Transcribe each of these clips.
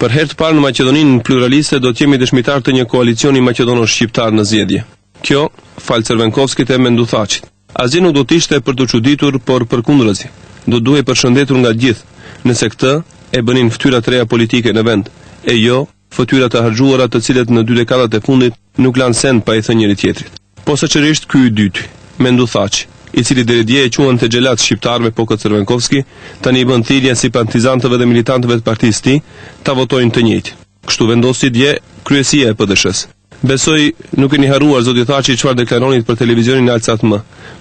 Për herë të parë në Maqedoninë pluraliste do të jemi dëshmitar të një koalicioni maqedono-shqiptar në zgjedhje. Kjo, fal Crvenkovskit e Menduthaçit. Asgjë nuk do të ishte për të çuditur, por përkundërzi. Do duhej përshëndetur nga gjithë, nëse këtë e bënin fytyrat e reja politike në vend, e jo fytyrat e harxhuara të cilët në 2 dekadat e fundit nuk lanë send pa i thënë njëri tjetrit. Posaçërisht ky i dyti, Menduthaçi, i cili deri dje e quante xhelat shqiptarëve Poko Crvenkovski, tani i bën thirrje simpatizantëve dhe militantëve të partisë së tij ta votojnë të njëjtin. Kështu vendosi dje kryesia e PDSH-s. Besoj nuk keni harruar zoti Thaçi çfarë deklaronit për televizionin Alcat-M,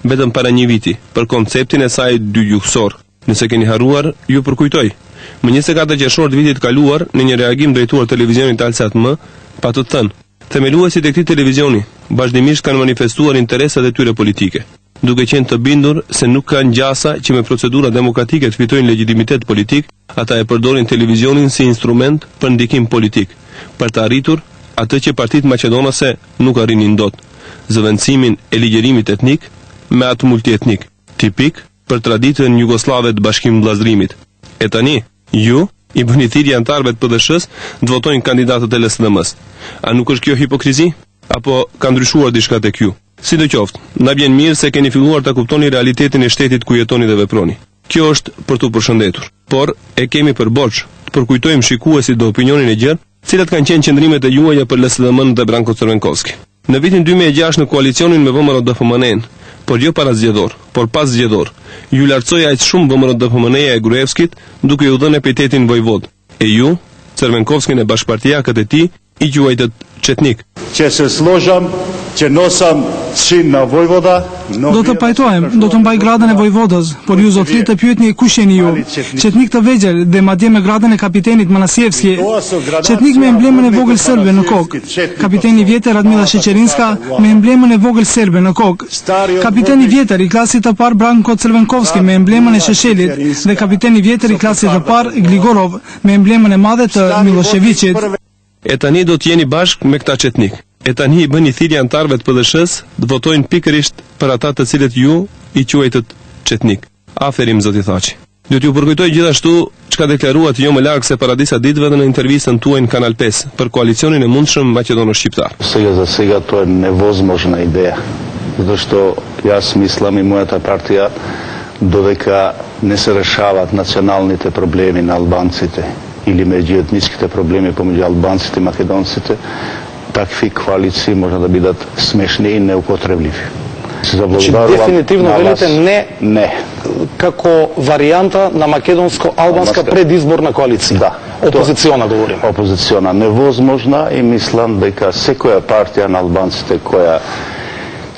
vetëm para një viti, për konceptin e saj dygjuhsor. Nëse keni harruar, ju përkujtoj. Më 24 qershor të vitit kaluar, në një reagim drejtuar televizionit Alcat-M, pa të thënë, themeluesit e këtij televizioni vazhdimisht kanë manifestuar interesat e tyre politike, duke qenë të bindur se nuk ka ngjasa që me procedura demokratike të fitojnë legjitimitet politik, ata e përdorin televizionin si instrument për ndikim politik, për të arritur atë që partitë maqedonase nuk arrinin dot, zëvendësimin e ligjërimit etnik me atë multietnik, tipik për traditën jugoslave të bashkim vllazërimit. E tani, ju i bëni thirrje anëtarëve të PDSH-s të votojnë kandidatët e LSDM-s. A nuk është kjo hipokrizi? Apo ka ndryshuar diçka tek ju? Sidoqoftë, na vjen mirë se keni filluar ta kuptoni realitetin e shtetit ku jetoni dhe veproni. Kjo është për t'u përshëndetur, por e kemi për borxh të përkujtojmë shikuesit dhe opinionin e gjerë, cilat kanë qenë qëndrimet e juaja për LSDM-n dhe Branko Crvenkovski. Në vitin 2006 në koalicionin me VMRO-DFMN, por jo para zgjedhor, por pas zgjedhor, ju lartësoi aq shumë VMRO-DFMN-ja e Gruevskit, duke ju dhënë epitetin vojvod. E ju, Crvenkovskin e bashkëpartiakët e tij, i quajtët çetnik. Që se složam, që nosam sin na vojvoda, do të pajtohem, do të mbaj gradën e vojvodës, por ju zotërit të pyetni kush jeni ju? Çetnik të vegjël dhe madje me gradën e kapitenit Manasievski, çetnik me emblemën e vogël serbe në kokë, kapiteni i vjetër Radmila Sheqerinska me emblemën e vogël serbe në kokë, kapiteni i vjetër i klasit të parë Branko Crvenkovski me emblemën e Sheshelit dhe kapiteni i vjetër i klasit të parë Gligorov me emblemën e madhe të Miloševićit. E tani do të jeni bashkë me këta çetnik. E tani i bëni thirrje anëtarëve të PDSH-s të votojnë pikërisht për ata të cilët ju i quajtët çetnik. Aferim zoti Thaçi. Do t'ju përkujtoj gjithashtu çka deklaruat jo më larg se para disa ditëve në intervistën tuaj në Kanal 5 për koalicionin e mundshëm maqedono-shqiptar. За сега то е невозможна идея. Zato što јас мислам и мојата партија додека не се решават националните проблеми на албанците или меѓуетничките проблеми помеѓу албанците и македонците, такви коалиции може да бидат смешни и неупотребливи. Дефинитивно велите не, не како варијанта на македонско-албанска предизборна коалиција. Да. Опозициона говорим. Опозициона невозможна и мислам дека секоја партија на албанците која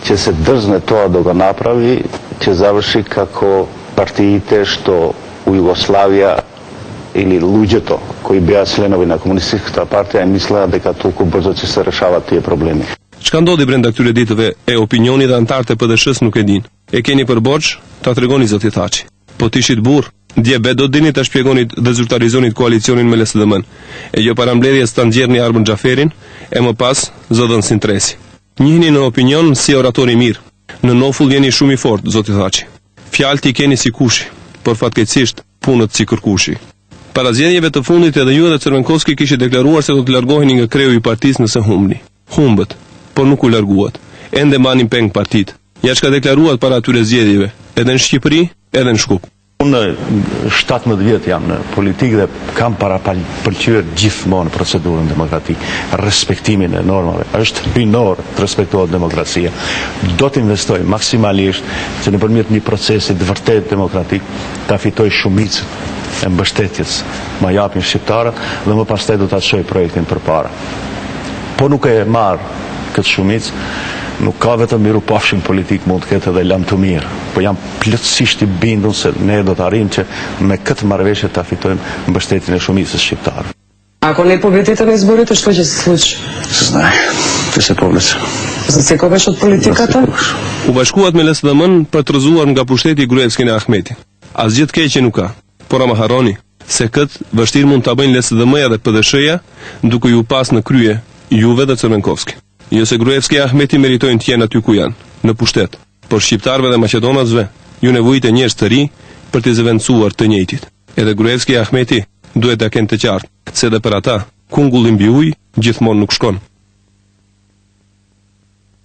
ќе се дрзне тоа да го направи, ќе заврши како партиите што у Југославија или луѓето кои беа членови на комунистичката партија мислеа дека толку брзо ќе се решават тие проблеми. Çka ndodhi brenda këtyre ditëve e opinioni dhe antarët e PDSH-s nuk e dinë. E keni për borxh ta tregoni zoti Thaçi. Po tishit burr, dje be do dini ta shpjegonit dhe zyrtarizonit koalicionin me LSDM-n. E jo para mbledhjes ta nxjerrni Armën Xhaferin e më pas zotën Sintresi. Njihni në opinion si orator i mirë. Në nofull jeni shumë i fortë zoti Thaçi. Fjalët i keni si kushi, por fatkeqësisht punët si kërkushi. Para zgjedhjeve të fundit edhe ju dhe Crvenkovski kishit deklaruar se do të largoheni nga kreu i partisë nëse humbni. Humbët, por nuk u larguat. Ende mbanin peng partitë. Ja çka deklaruat para atyre zgjedhjeve, edhe në Shqipëri, edhe në Shkup. Unë 17 vjet jam në politikë dhe kam përqyer gjithmonë procedurën demokratike, respektimin e normave. Është binor të respektohet demokracia. Do të investoj maksimalisht që nëpërmjet një procesi të vërtet demokratik ta fitoj shumicën e mbështetjes ma japin shqiptarët dhe më pastaj do ta çoj projektin përpara. Po nuk e marr këtë shumicë, nuk ka vetëm mirupafshim politik, mund të ketë edhe lam të mirë, po jam plotësisht i bindur se ne do të arrijmë që me këtë marrëveshje ta fitojmë mbështetjen e shumicës shqiptare. Ako ne победите на изборите, што ќе се случи? Se знае, ќе се повлече. За секогаш од политиката? U bashkuat me LSDM-n për të rrëzuar nga pushteti Gruevskin e Ahmetit. Asgjë të keqe nuk ka, por ama harroni se këtë vështirë mund ta bëjnë LSDM-ja dhe PDSH-ja duke ju pas në krye juve dhe Crvenkovski. Jo se Gruevski e Ahmeti meritojnë të jenë aty ku janë, në pushtet, por shqiptarëve dhe maqedonasve ju nevojite njerëz të ri për të zëvendësuar të njëjtit. Edhe Gruevski e Ahmeti duhet ta kenë të qartë. se edhe për ata, kungulli mbi ujë gjithmonë nuk shkon.